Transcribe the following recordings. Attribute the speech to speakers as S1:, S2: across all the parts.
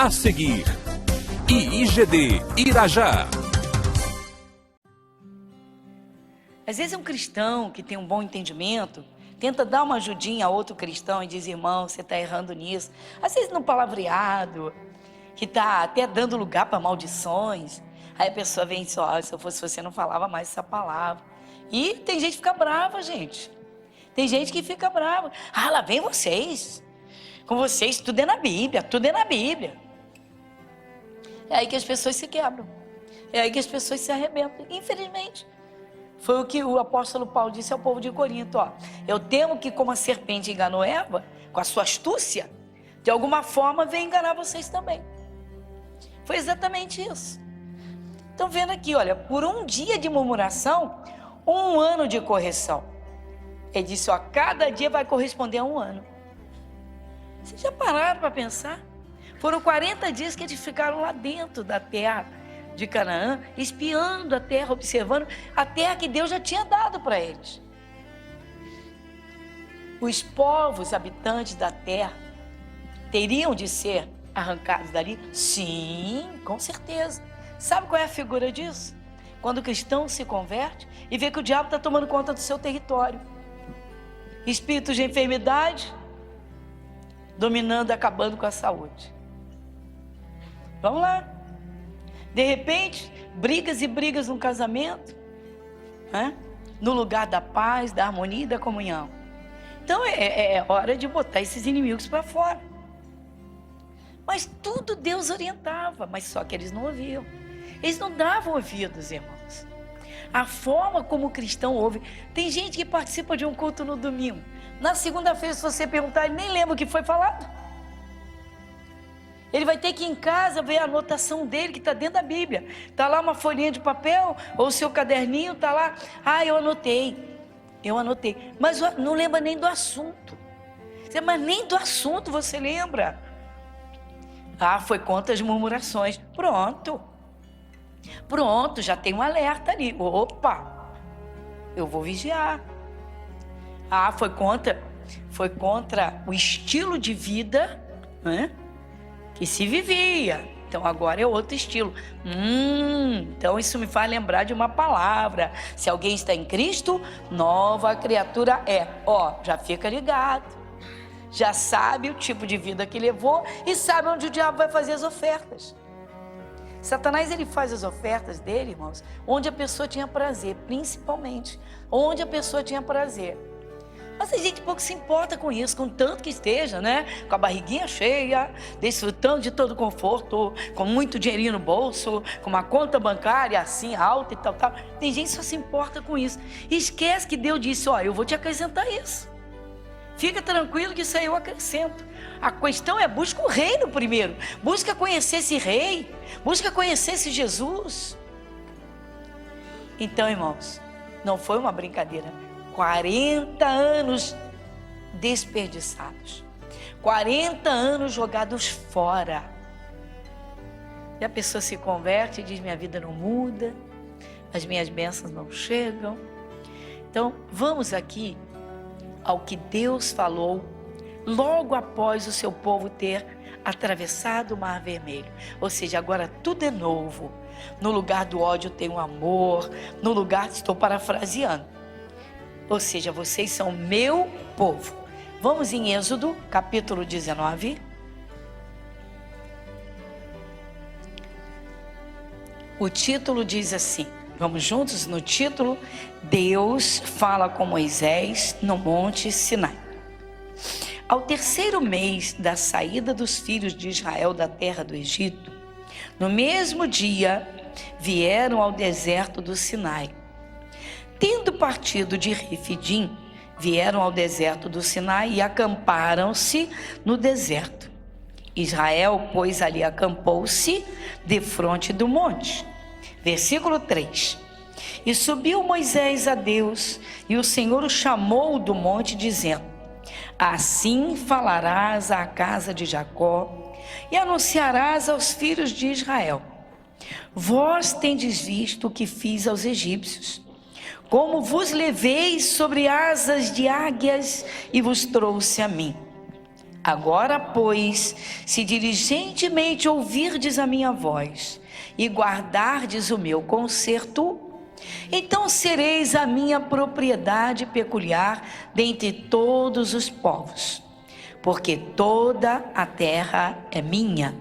S1: A seguir, IIGD Irajá.
S2: Às vezes um cristão que tem um bom entendimento tenta dar uma ajudinha a outro cristão e diz: irmão, você está errando nisso. Às vezes num palavreado, que está até dando lugar para maldições. Aí a pessoa vem e diz: ó, se eu fosse você não falava mais essa palavra. E tem gente que fica brava, gente. Tem gente que fica brava. Ah, lá vem vocês. Com vocês tudo é na Bíblia, tudo é na Bíblia. É aí que as pessoas se quebram. É aí que as pessoas se arrebentam. Infelizmente. Foi o que o apóstolo Paulo disse ao povo de Corinto, ó. Eu temo que como a serpente enganou Eva, com a sua astúcia, de alguma forma vem enganar vocês também. Foi exatamente isso. Estão vendo aqui, olha, por um dia de murmuração, 1 ano de correção. Ele disse, ó, cada dia vai corresponder a 1 ano. Vocês já pararam para pensar? Foram 40 dias que eles ficaram lá dentro da terra de Canaã, espiando a terra, observando a terra que Deus já tinha dado para eles. Os povos habitantes da terra teriam de ser arrancados dali? Sim, com certeza. Sabe qual é a figura disso? Quando o cristão se converte e vê que o diabo está tomando conta do seu território. Espíritos de enfermidade dominando, acabando com a saúde. Vamos lá. De repente, brigas e brigas no casamento, né? No lugar da paz, da harmonia e da comunhão. Então é hora de botar esses inimigos para fora. Mas tudo Deus orientava, mas só que eles não ouviam. Eles não davam ouvidos, irmãos. A forma como o cristão ouve. Tem gente que participa de um culto no domingo. Na segunda-feira, se você perguntar, ele nem lembra o que foi falado. Ele vai ter que ir em casa ver a anotação dele, que está dentro da Bíblia. Está lá uma folhinha de papel, ou o seu caderninho, está lá. Ah, eu anotei. Mas não lembra nem do assunto. Mas nem do assunto você lembra. Ah, foi contra as murmurações. Pronto, já tem um alerta ali. Opa, eu vou vigiar. Ah, foi contra o estilo de vida, né, que se vivia. Então agora é outro estilo. Então isso me faz lembrar de uma palavra. Se alguém está em Cristo, nova criatura é. Ó, já fica ligado. Já sabe o tipo de vida que levou e sabe onde o diabo vai fazer as ofertas. Satanás, ele faz as ofertas dele, irmãos, onde a pessoa tinha prazer, principalmente onde a pessoa tinha prazer. Mas a gente pouco se importa com isso, com tanto que esteja, né? Com a barriguinha cheia, desfrutando de todo o conforto, com muito dinheirinho no bolso, com uma conta bancária assim alta e tal. Tem gente que só se importa com isso. E esquece que Deus disse, ó, eu vou te acrescentar isso. Fica tranquilo que isso aí eu acrescento. A questão é, busca o reino primeiro. Busca conhecer esse rei. Busca conhecer esse Jesus. Então, irmãos, não foi uma brincadeira. 40 anos desperdiçados. 40 anos jogados fora. E a pessoa se converte e diz, minha vida não muda. As minhas bênçãos não chegam. Então, vamos aqui ao que Deus falou logo após o seu povo ter atravessado o Mar Vermelho. Ou seja, agora tudo é novo. No lugar do ódio tem um amor. No lugar, estou parafraseando. Ou seja, vocês são meu povo. Vamos em Êxodo, capítulo 19. O título diz assim, vamos juntos no título? Deus fala com Moisés no Monte Sinai. Ao 3º mês da saída dos filhos de Israel da terra do Egito, no mesmo dia vieram ao deserto do Sinai. Tendo partido de Refidim, vieram ao deserto do Sinai e acamparam-se no deserto. Israel, pois, ali acampou-se defronte do monte. Versículo 3. E subiu Moisés a Deus, e o Senhor o chamou do monte, dizendo, assim falarás à casa de Jacó, e anunciarás aos filhos de Israel, vós tendes visto o que fiz aos egípcios, como vos levei sobre asas de águias e vos trouxe a mim. Agora, pois, se diligentemente ouvirdes a minha voz e guardardes o meu conserto, então sereis a minha propriedade peculiar dentre todos os povos, porque toda a terra é minha.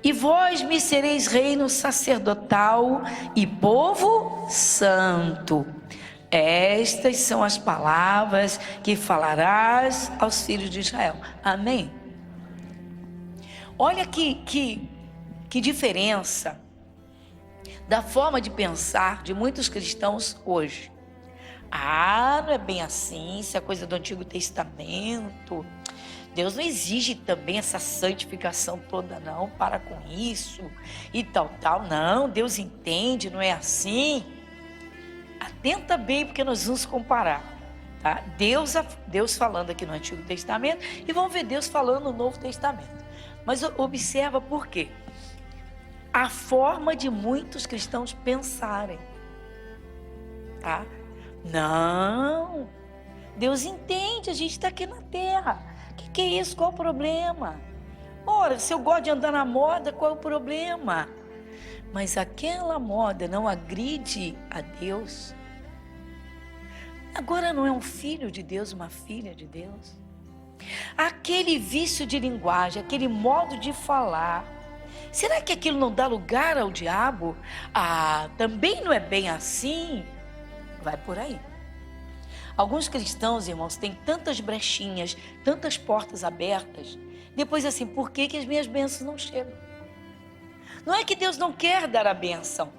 S2: E vós me sereis reino sacerdotal e povo santo. Estas são as palavras que falarás aos filhos de Israel. Amém? Olha que diferença da forma de pensar de muitos cristãos hoje. Não é bem assim, isso é coisa do Antigo Testamento. Deus não exige também essa santificação toda, não. Para com isso e tal. Não, Deus entende, não é assim. Atenta bem, porque nós vamos comparar, tá? Deus falando aqui no Antigo Testamento e vamos ver Deus falando no Novo Testamento. Mas observa por quê? A forma de muitos cristãos pensarem, tá? Não, Deus entende, a gente está aqui na terra. O que é isso? Qual o problema? Ora, se eu gosto de andar na moda, qual é o problema? Mas aquela moda não agride a Deus. Agora não é um filho de Deus, uma filha de Deus. Aquele vício de linguagem, aquele modo de falar, será que aquilo não dá lugar ao diabo? Também não é bem assim? Vai por aí. Alguns cristãos, irmãos, têm tantas brechinhas, tantas portas abertas. Depois assim, por que as minhas bênçãos não chegam? Não é que Deus não quer dar a bênção,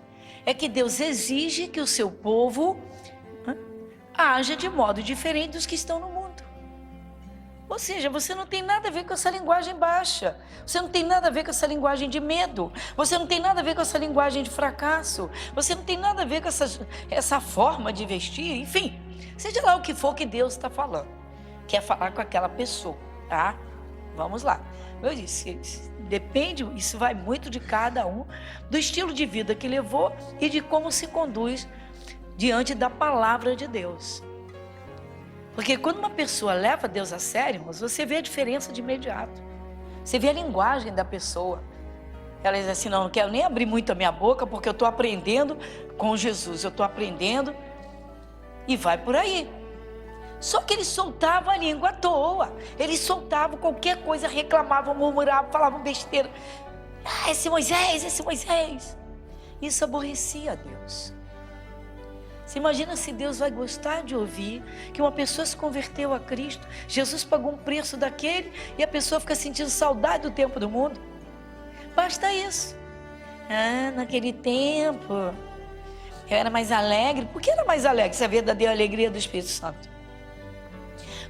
S2: é que Deus exige que o seu povo haja de modo diferente dos que estão no mundo. Ou seja, você não tem nada a ver com essa linguagem baixa, você não tem nada a ver com essa linguagem de medo, você não tem nada a ver com essa linguagem de fracasso, você não tem nada a ver com essa forma de vestir, enfim, seja lá o que for que Deus está falando, quer falar com aquela pessoa, tá? Vamos lá. Eu disse, depende, isso vai muito de cada um, do estilo de vida que levou e de como se conduz diante da palavra de Deus. Porque quando uma pessoa leva Deus a sério, você vê a diferença de imediato. Você vê a linguagem da pessoa. Ela diz assim, não quero nem abrir muito a minha boca, porque eu estou aprendendo com Jesus, eu estou aprendendo, e vai por aí. Só que eles soltavam a língua à toa, eles soltavam qualquer coisa, reclamavam, murmuravam, falavam besteira. Esse Moisés. Isso aborrecia a Deus. Você imagina se Deus vai gostar de ouvir que uma pessoa se converteu a Cristo, Jesus pagou um preço daquele e a pessoa fica sentindo saudade do tempo do mundo? Basta isso. Naquele tempo eu era mais alegre. Por que era mais alegre? Isso é a verdadeira alegria do Espírito Santo.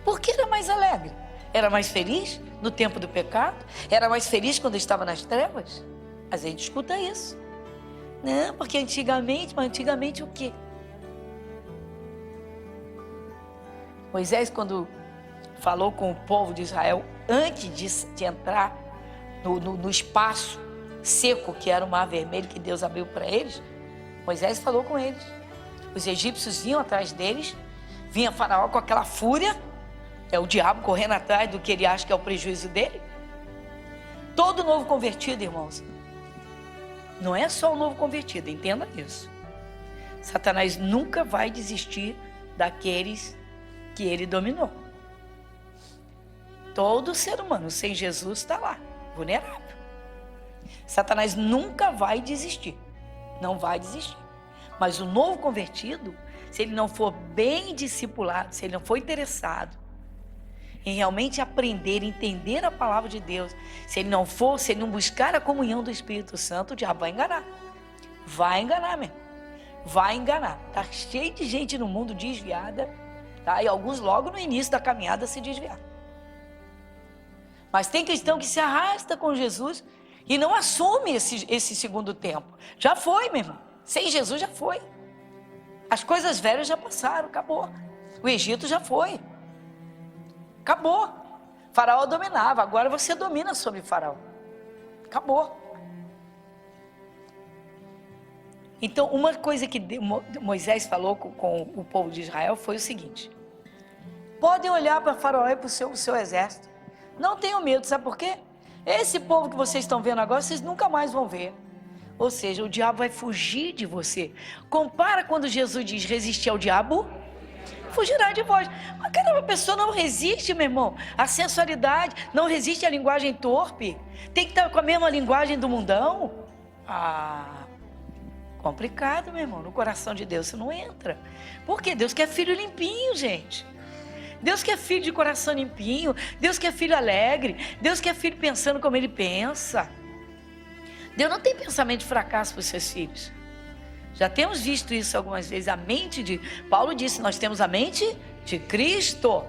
S2: Por que era mais alegre? Era mais feliz no tempo do pecado? Era mais feliz quando estava nas trevas? A gente escuta isso. Não, porque antigamente o quê? Moisés, quando falou com o povo de Israel, antes de entrar no espaço seco, que era o Mar Vermelho, que Deus abriu para eles, Moisés falou com eles. Os egípcios vinham atrás deles, vinha Faraó com aquela fúria, é o diabo correndo atrás do que ele acha que é o prejuízo dele. Todo novo convertido, irmãos, não é só o novo convertido, entenda isso. Satanás nunca vai desistir daqueles que ele dominou. Todo ser humano sem Jesus está lá, vulnerável. Satanás nunca vai desistir, não vai desistir. Mas o novo convertido, se ele não for bem discipulado, se ele não for interessado em realmente aprender, entender a palavra de Deus, se ele não buscar a comunhão do Espírito Santo, o diabo vai enganar. Vai enganar mesmo. Vai enganar. Está cheio de gente no mundo desviada, tá? E alguns logo no início da caminhada se desviaram. Mas tem cristão que se arrasta com Jesus e não assume esse segundo tempo. Já foi, meu irmão. Sem Jesus já foi. As coisas velhas já passaram, acabou. O Egito já foi. Acabou. Faraó dominava, agora você domina sobre Faraó. Acabou. Então, uma coisa que Moisés falou com o povo de Israel foi o seguinte: podem olhar para Faraó e para o seu exército, Não tenham medo, sabe por quê? Esse povo que vocês estão vendo agora, vocês nunca mais vão ver. Ou seja, o diabo vai fugir de você. Compara quando Jesus diz resistir ao diabo, fugirá de vós. Mas caramba, a pessoa não resiste, meu irmão. A sensualidade não resiste à linguagem torpe. Tem que estar com a mesma linguagem do mundão. Complicado, meu irmão. No coração de Deus isso não entra. Porque Deus quer filho limpinho, gente. Deus quer filho de coração limpinho. Deus quer filho alegre. Deus quer filho pensando como Ele pensa. Deus não tem pensamento de fracasso para os seus filhos. Já temos visto isso algumas vezes. Paulo disse, nós temos a mente de Cristo.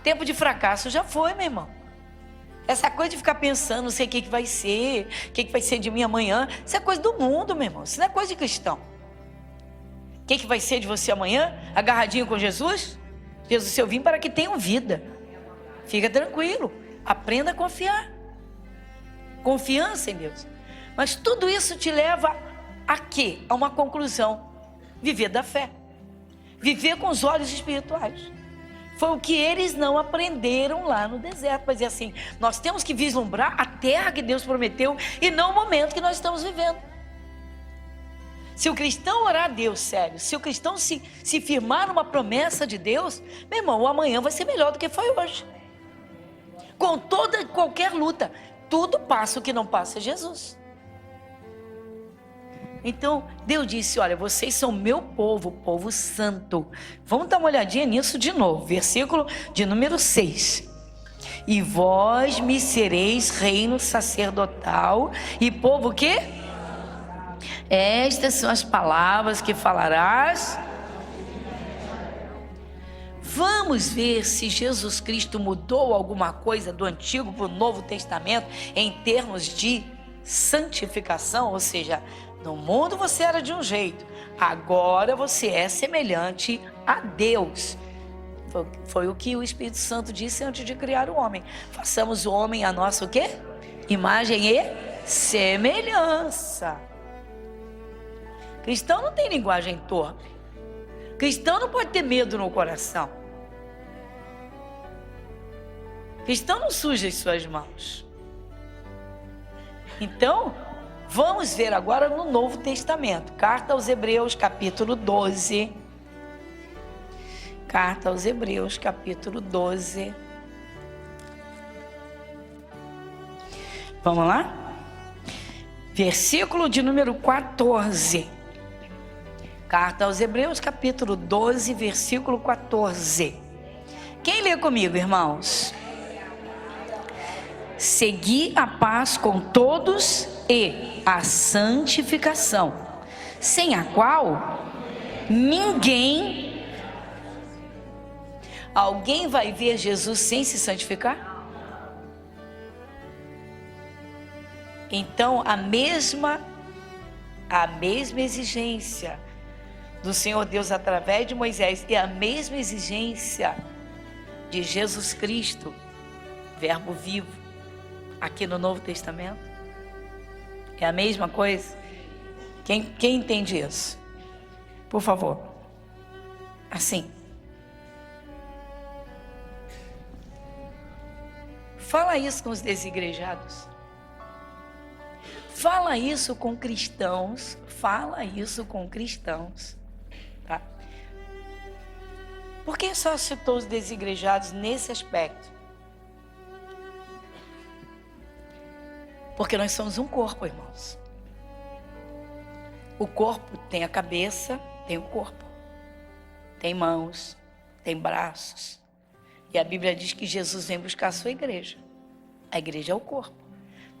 S2: Tempo de fracasso já foi, meu irmão. Essa coisa de ficar pensando, não sei o que vai ser, o que vai ser de mim amanhã, isso é coisa do mundo, meu irmão. Isso não é coisa de cristão. O que vai ser de você amanhã? Agarradinho com Jesus? Jesus, eu vim para que tenham vida. Fica tranquilo. Aprenda a confiar. Confiança em Deus. Mas tudo isso te leva a quê? A uma conclusão. Viver da fé. Viver com os olhos espirituais. Foi o que eles não aprenderam lá no deserto. Mas é assim, nós temos que vislumbrar a terra que Deus prometeu e não o momento que nós estamos vivendo. Se o cristão orar a Deus, sério, se o cristão se firmar numa promessa de Deus, meu irmão, o amanhã vai ser melhor do que foi hoje. Com toda qualquer luta, tudo passa, o que não passa é Jesus. Então, Deus disse, olha, vocês são meu povo, povo santo. Vamos dar uma olhadinha nisso de novo, versículo de número 6. E vós me sereis reino sacerdotal e povo o quê? Estas são as palavras que falarás. Vamos ver se Jesus Cristo mudou alguma coisa do Antigo para o Novo Testamento em termos de santificação, ou seja, no mundo você era de um jeito, agora você é semelhante a Deus. Foi o que o Espírito Santo disse antes de criar o homem. Façamos o homem a nossa o quê? Imagem e semelhança. Cristão não tem linguagem torpe. Cristão não pode ter medo no coração. Cristão não suja as suas mãos. Então, vamos ver agora no Novo Testamento. Carta aos Hebreus, capítulo 12. Carta aos Hebreus, capítulo 12. Vamos lá? Versículo de número 14. Carta aos Hebreus, capítulo 12, versículo 14. Quem lê comigo, irmãos? Segui a paz com todos e a santificação, sem a qual ninguém... Alguém vai ver Jesus sem se santificar? Então, a mesma exigência do Senhor Deus através de Moisés e a mesma exigência de Jesus Cristo, verbo vivo, aqui no Novo Testamento, é a mesma coisa? Quem entende isso? Por favor. Assim. Fala isso com os desigrejados. Fala isso com cristãos. Fala isso com cristãos. Tá? Por que só citou os desigrejados nesse aspecto? Porque nós somos um corpo, irmãos. O corpo tem a cabeça, tem o corpo. Tem mãos, tem braços. E a Bíblia diz que Jesus vem buscar a sua igreja. A igreja é o corpo.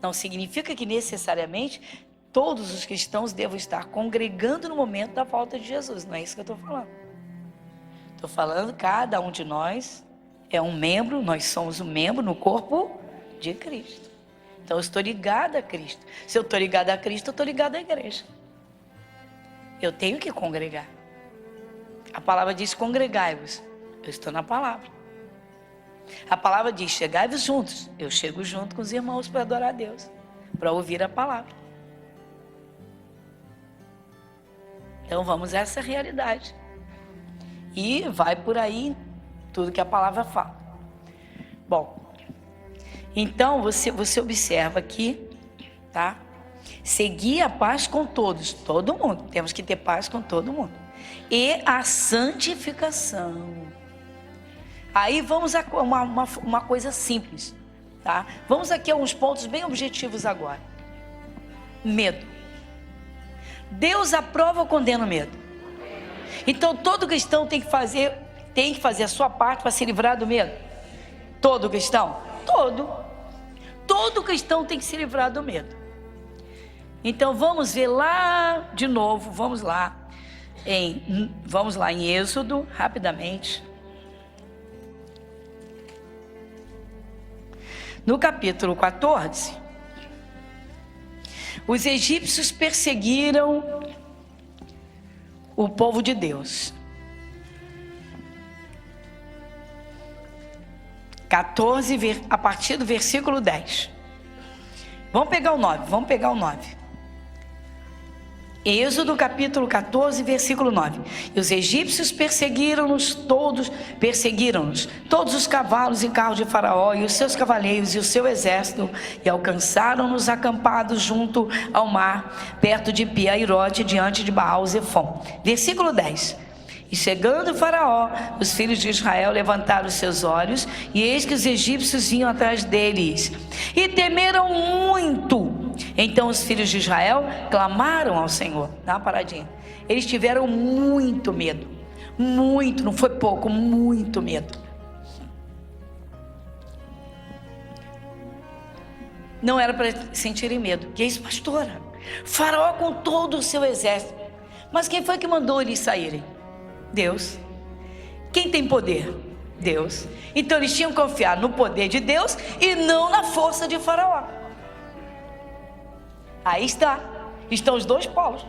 S2: Não significa que necessariamente todos os cristãos devam estar congregando no momento da volta de Jesus. Não é isso que eu estou falando. Estou falando que cada um de nós é um membro, nós somos um membro no corpo de Cristo. Então eu estou ligada a Cristo. Se eu estou ligada a Cristo, eu estou ligada à igreja. Eu tenho que congregar. A palavra diz congregai-vos. Eu estou na palavra. A palavra diz chegai-vos juntos. Eu chego junto com os irmãos para adorar a Deus, para ouvir a palavra. Então vamos a essa realidade. E vai por aí tudo que a palavra fala. Bom, Então, você observa aqui, tá? Seguir a paz com todos, todo mundo. Temos que ter paz com todo mundo. E a santificação. Aí vamos a uma coisa simples, tá? Vamos aqui a uns pontos bem objetivos agora. Medo. Deus aprova ou condena o medo? Então todo cristão tem que fazer a sua parte para se livrar do medo. Todo cristão? Todo cristão tem que se livrar do medo. Então vamos ver lá de novo, vamos lá em Êxodo, rapidamente. No capítulo 14, os egípcios perseguiram o povo de Deus. 14, a partir do versículo 10. Vamos pegar o 9. Êxodo capítulo 14, versículo 9. E os egípcios perseguiram-nos todos os cavalos e carros de Faraó e os seus cavaleiros e o seu exército, e alcançaram-nos acampados junto ao mar, perto de Pi-Hahirote, diante de Baal-Zefon. Versículo 10. E chegando Faraó, os filhos de Israel levantaram os seus olhos, e eis que os egípcios vinham atrás deles, e temeram muito. Então os filhos de Israel clamaram ao Senhor. Dá uma paradinha. Eles tiveram muito medo. Muito, não foi pouco, muito medo. Não era para sentirem medo. Que é isso, pastora? Faraó com todo o seu exército. Mas quem foi que mandou eles saírem? Deus. Quem tem poder? Deus. Então eles tinham que confiar no poder de Deus e não na força de Faraó. Aí estão os dois polos.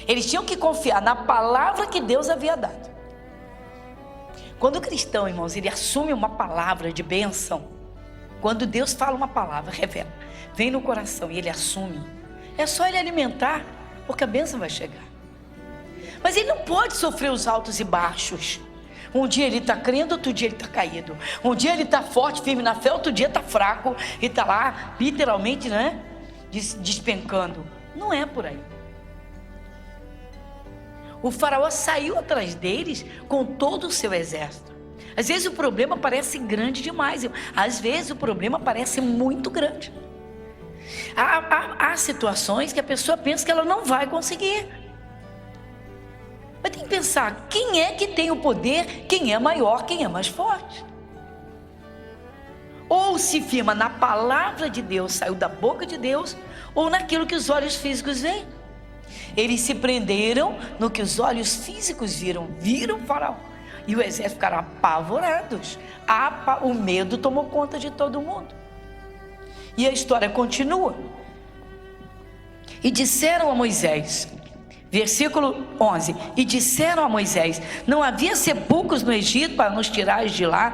S2: Eles tinham que confiar na palavra que Deus havia dado. Quando o cristão, irmãos, ele assume uma palavra de bênção, quando Deus fala uma palavra, revela, vem no coração e ele assume, é só ele alimentar, porque a bênção vai chegar. Mas ele não pode sofrer os altos e baixos. Um dia ele está crendo, outro dia ele está caído. Um dia ele está forte, firme na fé, outro dia está fraco e está lá, literalmente, né? Despencando. Não é por aí. O faraó saiu atrás deles com todo o seu exército. Às vezes o problema parece grande demais. Às vezes o problema parece muito grande. Há situações que a pessoa pensa que ela não vai conseguir. Mas tem que pensar, quem é que tem o poder, quem é maior, quem é mais forte. Ou se firma na palavra de Deus, saiu da boca de Deus, ou naquilo que os olhos físicos veem. Eles se prenderam no que os olhos físicos viram o faraó. E o exército ficaram apavorados. O medo tomou conta de todo mundo. E a história continua. E disseram a Moisés... Versículo 11. E disseram a Moisés: não havia sepulcros no Egito para nos tirares de lá,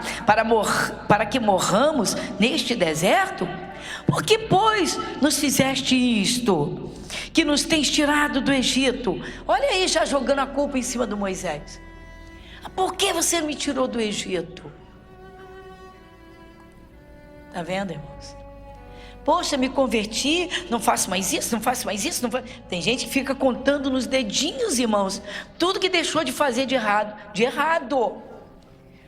S2: para que morramos neste deserto? Por que, pois, nos fizeste isto, que nos tens tirado do Egito? Olha aí, já jogando a culpa em cima do Moisés. Por que você me tirou do Egito? Está vendo, irmãos? Poxa, me converti, não faço mais isso, não faço mais isso. Tem gente que fica contando nos dedinhos, irmãos, tudo que deixou de fazer de errado.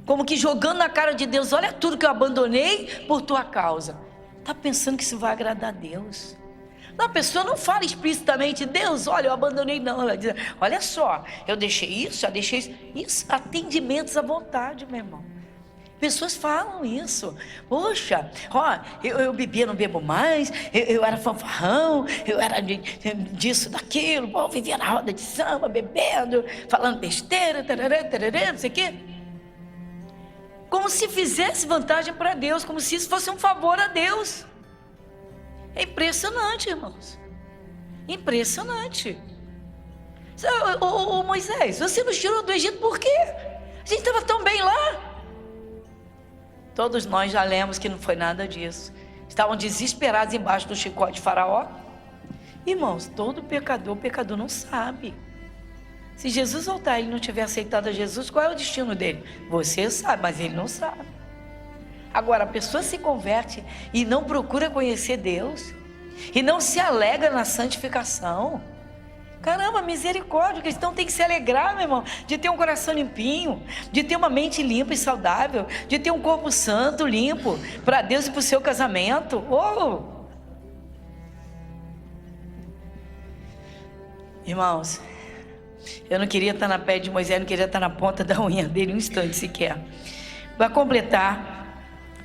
S2: Como que jogando na cara de Deus, olha tudo que eu abandonei por tua causa. Está pensando que isso vai agradar a Deus? Não, a pessoa não fala explicitamente, Deus, olha, eu abandonei, não. Ela diz, olha só, eu deixei isso, já deixei isso. Isso, atendimentos à vontade, meu irmão. Pessoas falam isso. Poxa, ó, eu bebia, não bebo mais. Eu era fanfarrão, eu era disso, daquilo. Bom, vivia na roda de samba, bebendo, falando besteira, não sei o quê. Como se fizesse vantagem para Deus, como se isso fosse um favor a Deus. É impressionante, irmãos. Impressionante. Ô Moisés, você nos tirou do Egito por quê? A gente estava tão bem lá. Todos nós já lemos que não foi nada disso. Estavam desesperados embaixo do chicote de Faraó. Irmãos, todo pecador, o pecador não sabe. Se Jesus voltar e ele não tiver aceitado a Jesus, qual é o destino dele? Você sabe, mas ele não sabe. Agora, a pessoa se converte e não procura conhecer Deus, e não se alegra na santificação. Caramba, misericórdia, o cristão tem que se alegrar, meu irmão, de ter um coração limpinho, de ter uma mente limpa e saudável, de ter um corpo santo, limpo, para Deus e para o seu casamento. Oh! Irmãos, eu não queria estar na pele de Moisés, não queria estar na ponta da unha dele um instante sequer. Vai completar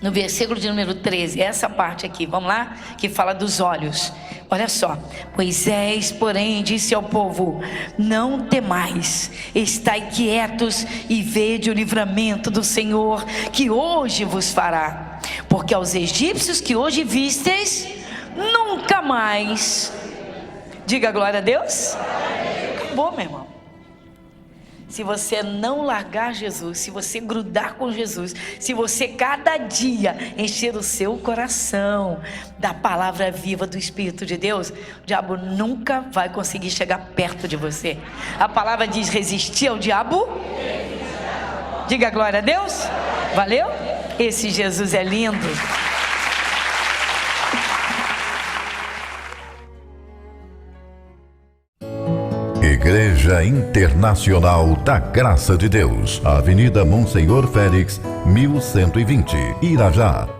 S2: no versículo de número 13, essa parte aqui, vamos lá, que fala dos olhos. Olha só, Moisés, porém, disse ao povo: não temais, estai quietos e vede o livramento do Senhor, que hoje vos fará, porque aos egípcios que hoje vistes, nunca mais. Diga glória a Deus. Acabou, meu irmão. Se você não largar Jesus, se você grudar com Jesus, se você cada dia encher o seu coração da palavra viva do Espírito de Deus, o diabo nunca vai conseguir chegar perto de você. A palavra diz: resistir ao diabo. Diga glória a Deus. Valeu? Esse Jesus é lindo.
S3: Igreja Internacional da Graça de Deus, Avenida Monsenhor Félix, 1120, Irajá.